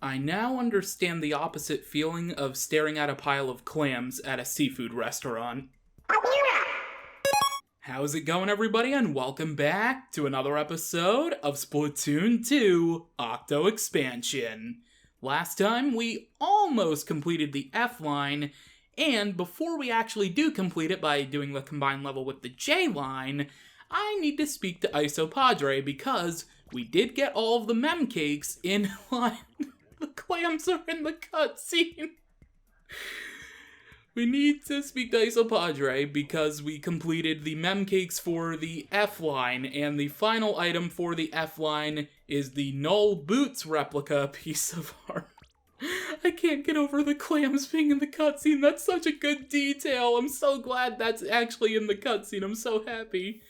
I now understand the opposite feeling of staring at a pile of clams at a seafood restaurant. How's it going, everybody, and welcome back to another episode of Splatoon 2 Octo Expansion. Last time, we almost completed the F line, and before we actually do complete it by doing the combined level with the J line, I need to speak to Isopadre because we did get all of the mem cakes in line. The clams are in the cutscene. We need to speak to Isopadre because we completed the mem cakes for the F line, and the final item for the F line is the Null Boots replica piece of art. I can't get over the clams being in the cutscene. That's such a good detail. I'm so glad that's actually in the cutscene. I'm so happy.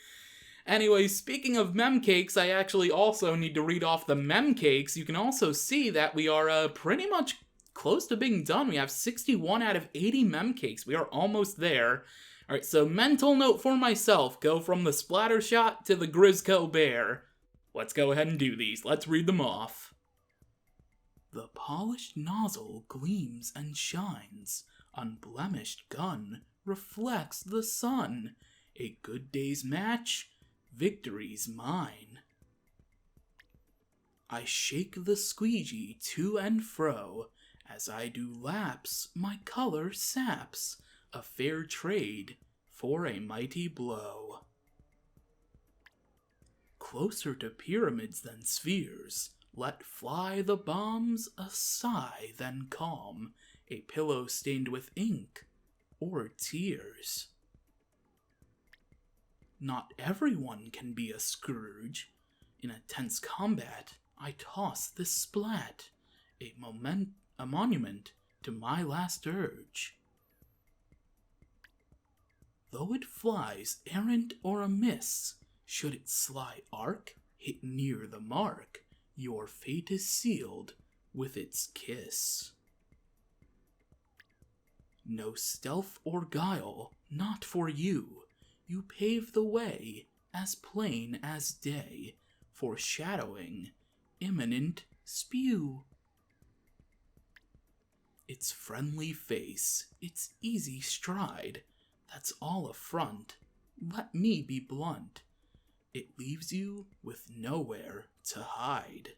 Anyway, speaking of mem cakes, I actually also need to read off the mem cakes. You can also see that we are pretty much close to being done. We have 61 out of 80 mem cakes. We are almost there. Alright, so mental note for myself. Go from the Splattershot to the Grizzco Bear. Let's go ahead and do these. Let's read them off. The polished nozzle gleams and shines. Unblemished gun reflects the sun. A good day's match, victory's mine. I shake the squeegee to and fro. As I do laps, my color saps. A fair trade for a mighty blow. Closer to pyramids than spheres. Let fly the bombs, a sigh then calm, a pillow stained with ink or tears. Not everyone can be a Scrooge. In a tense combat, I toss this splat, a monument to my last urge. Though it flies errant or amiss, should its sly arc hit near the mark, your fate is sealed with its kiss. No stealth or guile, not for you. You pave the way, as plain as day, foreshadowing imminent spew. Its friendly face, its easy stride, that's all a front. Let me be blunt. It leaves you with nowhere to hide.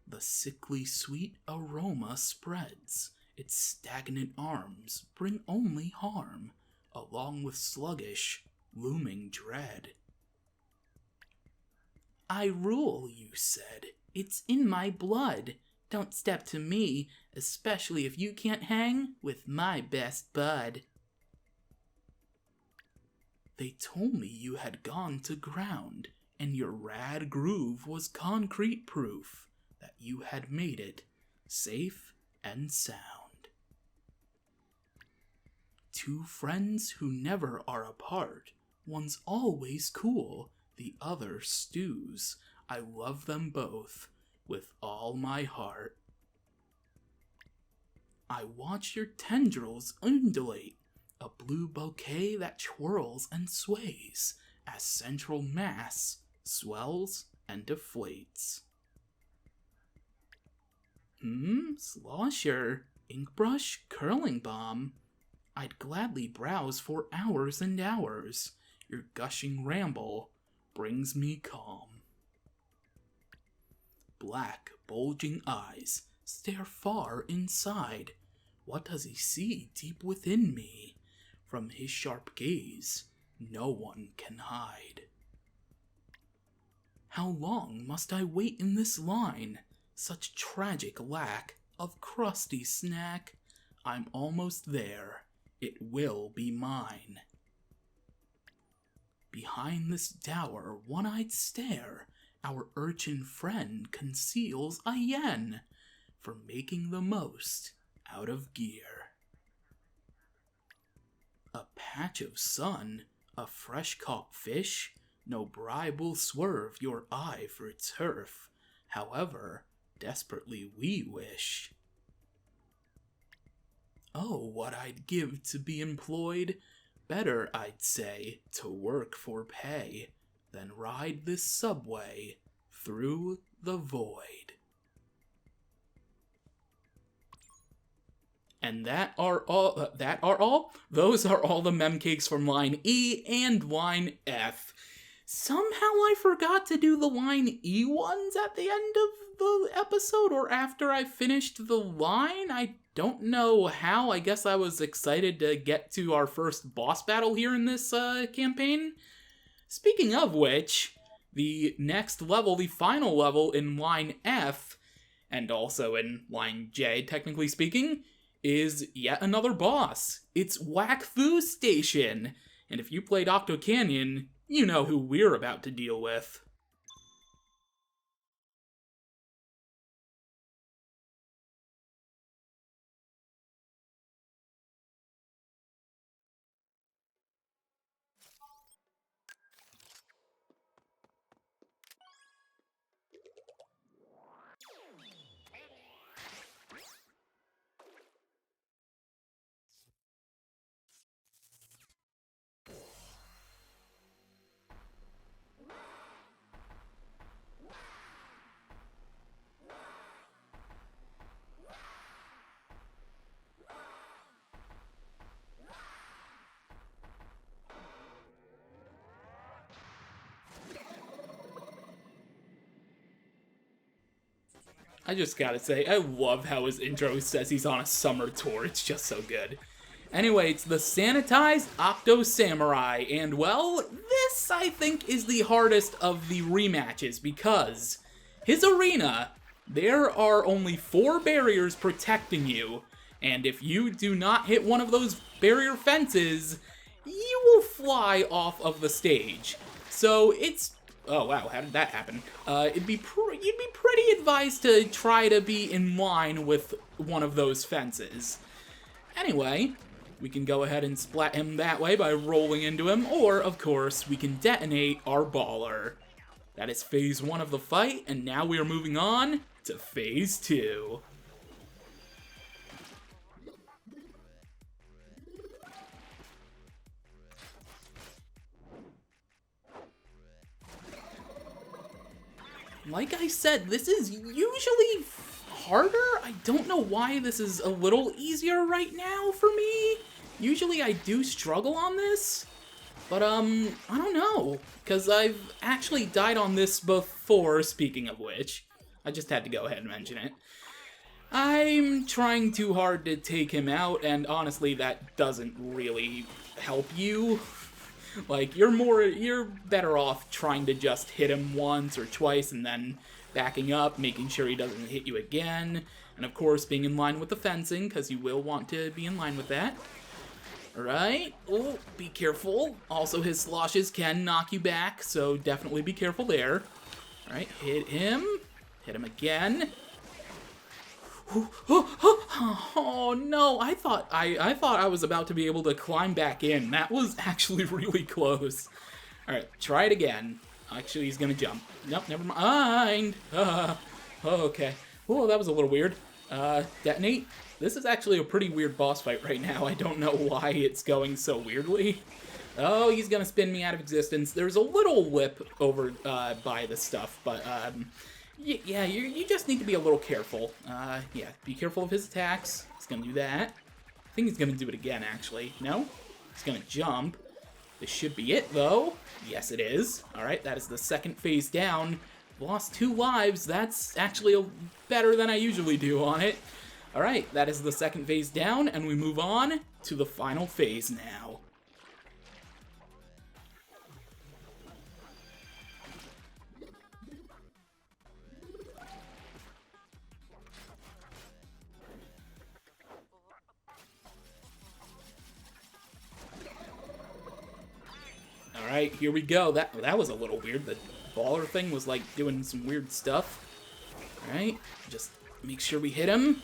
The sickly sweet aroma spreads. Its stagnant arms bring only harm, along with sluggish, looming dread. I rule, you said. It's in my blood. Don't step to me, especially if you can't hang with my best bud. They told me you had gone to ground, and your rad groove was concrete proof that you had made it safe and sound. Two friends who never are apart, one's always cool, the other stews. I love them both with all my heart. I watch your tendrils undulate, a blue bouquet that twirls and sways as central mass swells and deflates. Slosher, inkbrush, curling bomb. I'd gladly browse for hours and hours. Your gushing ramble brings me calm. Black, bulging eyes stare far inside. What does he see deep within me? From his sharp gaze, no one can hide. How long must I wait in this line? Such tragic lack of crusty snack. I'm almost there. It will be mine. Behind this dour, one-eyed stare, our urchin friend conceals a yen for making the most out of gear. A patch of sun, a fresh-caught fish, no bribe will swerve your eye for turf, however desperately we wish. Oh, what I'd give to be employed, better, I'd say, to work for pay, than ride this subway through the void. And that are all? Those are all the mem cakes from line E and line F. Somehow I forgot to do the line E ones at the end of the episode, or after I finished the line. I don't know how. I guess I was excited to get to our first boss battle here in this campaign. Speaking of which, the next level, the final level in line F, and also in line J, technically speaking, is yet another boss. It's Whack Fu Station. And if you played Octo Canyon, you know who we're about to deal with. I just gotta say, I love how his intro says he's on a summer tour. It's just so good. Anyway, it's the sanitized Octo Samurai, and well, this I think is the hardest of the rematches because his arena, there are only 4 barriers protecting you, and if you do not hit one of those barrier fences, you will fly off of the stage. So it's... Oh wow, how did that happen? You'd be pretty advised to try to be in line with one of those fences. Anyway, we can go ahead and splat him that way by rolling into him, or, of course, we can detonate our baller. That is phase 1 of the fight, and now we are moving on to phase 2. Like I said, this is usually harder. I don't know why this is a little easier right now for me. Usually I do struggle on this, but I don't know, because I've actually died on this before, speaking of which. I just had to go ahead and mention it. I'm trying too hard to take him out, and honestly, that doesn't really help you. Like, you're better off trying to just hit him once or twice and then backing up, making sure he doesn't hit you again. And of course, being in line with the fencing, because you will want to be in line with that. Alright, oh, be careful. Also, his sloshes can knock you back, so definitely be careful there. Alright, hit him again. Oh no, I thought I was about to be able to climb back in. That was actually really close. Alright, try it again. Actually, he's gonna jump. Nope, never mind. Okay. Oh, that was a little weird. Detonate. This is actually a pretty weird boss fight right now. I don't know why it's going so weirdly. Oh, he's gonna spin me out of existence. There's a little whip over by the stuff, but yeah, you just need to be a little careful. Yeah, be careful of his attacks. He's gonna do that. I think he's gonna do it again, actually. No? He's gonna jump. This should be it, though. Yes, it is. Alright, that is the second phase down. Lost 2 lives. That's actually better than I usually do on it. Alright, that is the second phase down, and we move on to the final phase now. Alright, here we go. That was a little weird. The baller thing was like doing some weird stuff. Alright, just make sure we hit him.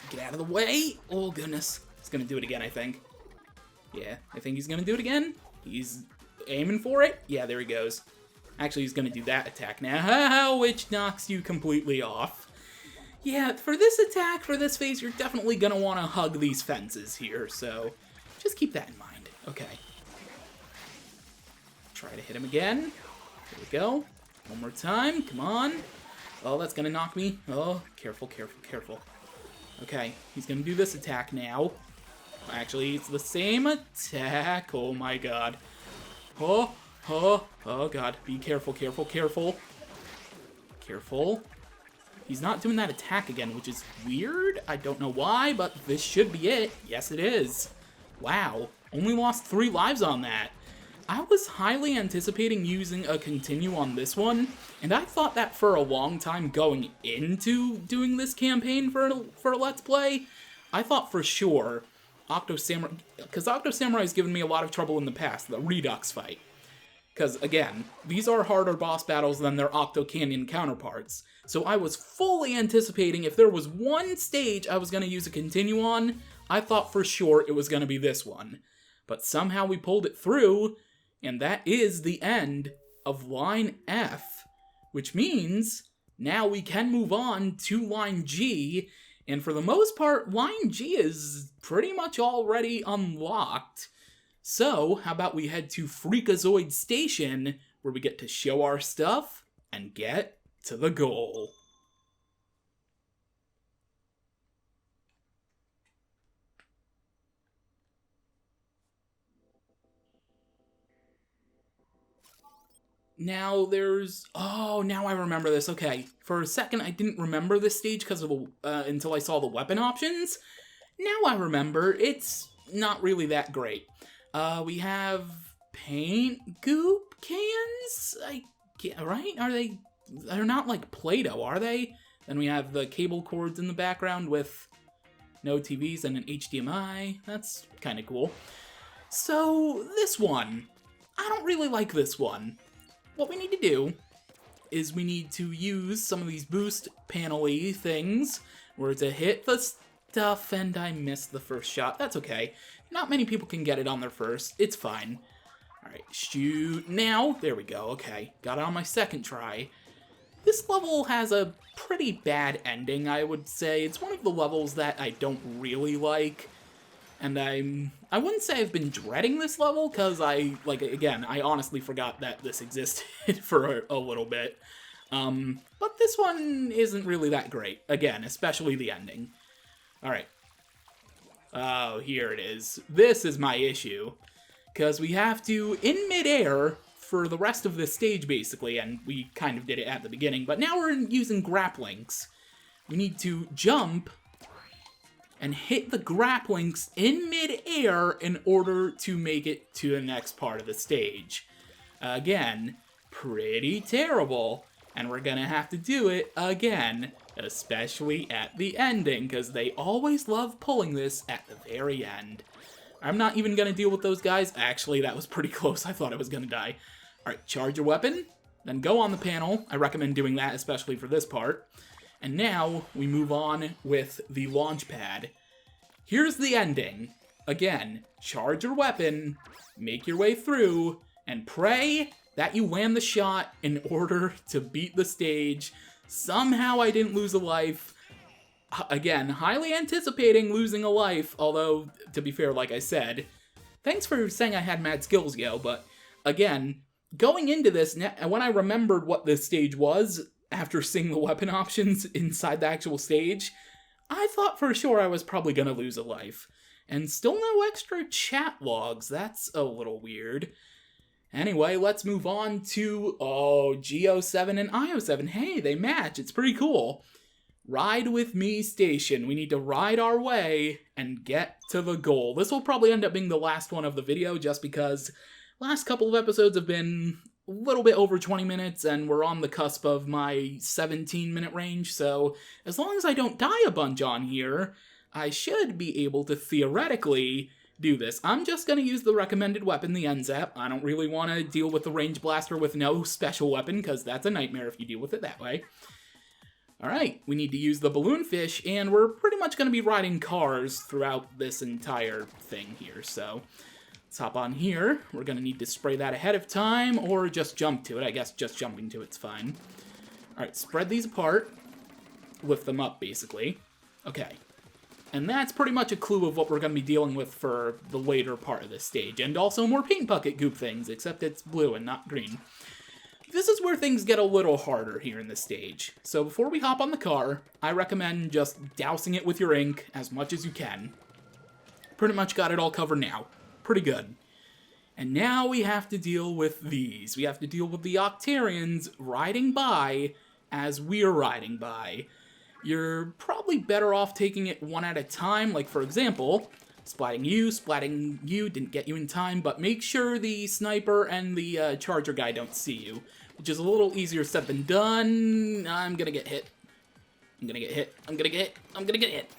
Get out of the way. Oh goodness. He's gonna do it again, I think. Yeah, I think he's gonna do it again. He's aiming for it. Yeah, there he goes. Actually, he's gonna do that attack now, which knocks you completely off. Yeah, for this attack, for this phase, you're definitely gonna want to hug these fences here, so just keep that in mind. Okay. Try to hit him again. There we go. One more time. Come on. Oh, that's gonna knock me. Oh, careful, careful, careful. Okay, he's gonna do this attack now. Actually, it's the same attack. Oh my god. Oh, oh god. Be careful, careful, careful. Careful. He's not doing that attack again, which is weird. I don't know why, but this should be it. Yes, it is. Wow. Only lost 3 lives on that. I was highly anticipating using a continue on this one, and I thought that for a long time going into doing this campaign for a Let's Play. I thought for sure Octo Samurai, because Octo Samurai has given me a lot of trouble in the past, the Redux fight. Because, again, these are harder boss battles than their Octo Canyon counterparts. So I was fully anticipating if there was one stage I was going to use a continue on, I thought for sure it was going to be this one. But somehow we pulled it through, and that is the end of line F. Which means now we can move on to line G, and for the most part, line G is pretty much already unlocked. So, how about we head to Freakazoid Station, where we get to show our stuff and get to the goal. Now there's... Oh, now I remember this. Okay, for a second I didn't remember this stage because of until I saw the weapon options. Now I remember. It's not really that great. We have paint goop cans? Right? They're not like Play-Doh, are they? Then we have the cable cords in the background with no TVs and an HDMI. That's kind of cool. So, this one. I don't really like this one. What we need to do is we need to use some of these boost panel-y things where to hit the stuff, and I missed the first shot. That's okay. Not many people can get it on their first. It's fine. Alright, shoot now. There we go. Okay, got it on my second try. This level has a pretty bad ending, I would say. It's one of the levels that I don't really like. And I wouldn't say I've been dreading this level, because again, I honestly forgot that this existed for a little bit. But this one isn't really that great. Again, especially the ending. Alright. Oh, here it is. This is my issue. Because we have to, in midair, for the rest of this stage, basically, and we kind of did it at the beginning, but now we're using grapplings. We need to jump and hit the grapplings in midair in order to make it to the next part of the stage. Again, pretty terrible, and we're gonna have to do it again, especially at the ending, because they always love pulling this at the very end. I'm not even gonna deal with those guys. Actually, that was pretty close. I thought I was gonna die. Alright, charge your weapon, then go on the panel. I recommend doing that, especially for this part. And now, we move on with the launch pad. Here's the ending. Again, charge your weapon, make your way through, and pray that you land the shot in order to beat the stage. Somehow I didn't lose a life. Again, highly anticipating losing a life, although, to be fair, like I said, thanks for saying I had mad skills, yo, but again, going into this, when I remembered what this stage was, after seeing the weapon options inside the actual stage, I thought for sure I was probably gonna lose a life. And still no extra chat logs, that's a little weird. Anyway, let's move on to, G07 and IO7. Hey, they match, it's pretty cool. Ride with me station. We need to ride our way and get to the goal. This will probably end up being the last one of the video just because last couple of episodes have been a little bit over 20 minutes and we're on the cusp of my 17-minute range, so as long as I don't die a bunch on here, I should be able to theoretically do this. I'm just going to use the recommended weapon, the NZAP. I don't really want to deal with the range blaster with no special weapon because that's a nightmare if you deal with it that way. Alright, we need to use the balloon fish, and we're pretty much going to be riding cars throughout this entire thing here, so let's hop on here. We're going to need to spray that ahead of time, or just jump to it. I guess just jumping to it's fine. Alright, spread these apart. Lift them up, basically. Okay. And that's pretty much a clue of what we're going to be dealing with for the later part of this stage, and also more paint bucket goop things, except it's blue and not green. This is where things get a little harder here in this stage. So before we hop on the car, I recommend just dousing it with your ink as much as you can. Pretty much got it all covered now. Pretty good. And now we have to deal with these. We have to deal with the Octarians riding by as we're riding by. You're probably better off taking it one at a time. Like, for example, splatting you, didn't get you in time, but make sure the sniper and the charger guy don't see you, which is a little easier said than done. I'm gonna get hit. I'm gonna get hit. I'm gonna get hit. I'm gonna get hit.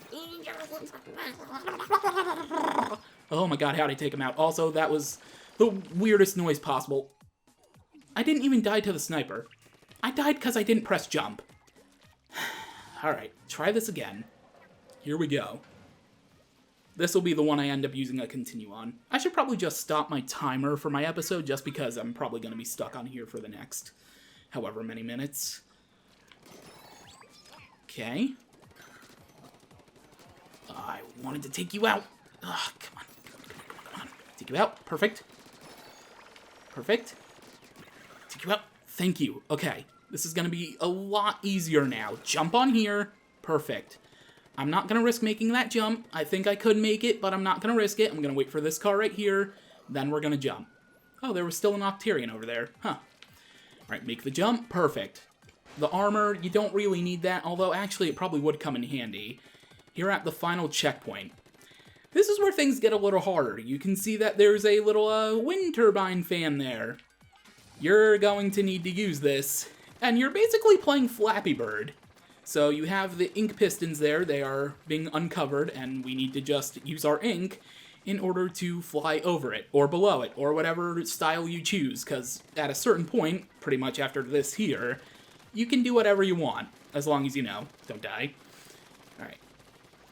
Oh my god, how'd I take him out? Also, that was the weirdest noise possible. I didn't even die to the sniper. I died because I didn't press jump. Alright, try this again. Here we go. This will be the one I end up using a continue on. I should probably just stop my timer for my episode just because I'm probably going to be stuck on here for the next however many minutes. Okay. I wanted to take you out. Ugh, come on. Come on. Take you out. Perfect. Perfect. Take you out. Thank you. Okay. This is going to be a lot easier now. Jump on here. Perfect. I'm not going to risk making that jump. I think I could make it, but I'm not going to risk it. I'm going to wait for this car right here. Then we're going to jump. Oh, there was still an Octarian over there. Huh. Alright, make the jump. Perfect. The armor, you don't really need that, although actually it probably would come in handy. Here at the final checkpoint. This is where things get a little harder. You can see that there's a little wind turbine fan there. You're going to need to use this, and you're basically playing Flappy Bird. So you have the ink pistons there, they are being uncovered, and we need to just use our ink in order to fly over it, or below it, or whatever style you choose, because at a certain point, pretty much after this here, you can do whatever you want, as long as you know, don't die. Alright,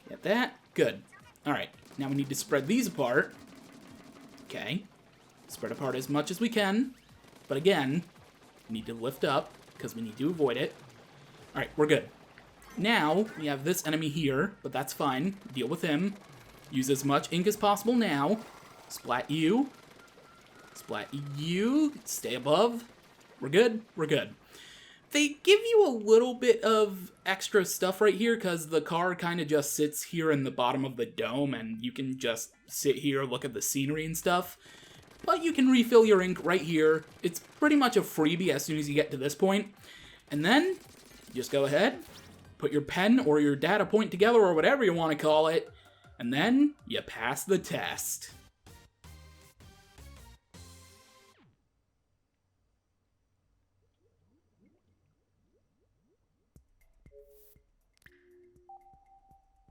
get that? Good. Alright, now we need to spread these apart. Okay, spread apart as much as we can, but again, we need to lift up, because we need to avoid it. Alright, we're good. Now, we have this enemy here, but that's fine. Deal with him. Use as much ink as possible now. Splat you. Splat you. Stay above. We're good. We're good. They give you a little bit of extra stuff right here because the car kind of just sits here in the bottom of the dome and you can just sit here, look at the scenery and stuff. But you can refill your ink right here. It's pretty much a freebie as soon as you get to this point. And then, just go ahead, put your pen or your data point together or whatever you want to call it, and then you pass the test.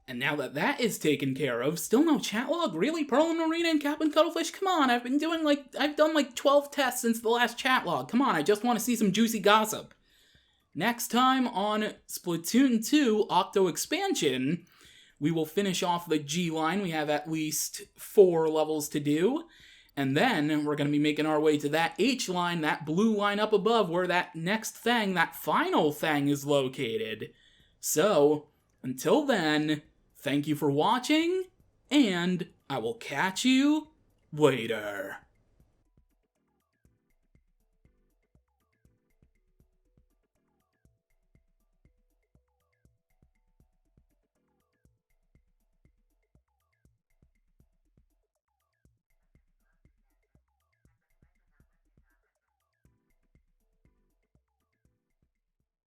And now that that is taken care of, still no chat log? Really? Pearl and Marina and Captain Cuttlefish? Come on, I've done like 12 tests since the last chat log. Come on, I just want to see some juicy gossip. Next time on Splatoon 2 Octo Expansion, we will finish off the G line. We have at least 4 levels to do. And then we're going to be making our way to that H line, that blue line up above, where that next thing, that final thing is located. So, until then, thank you for watching, and I will catch you later.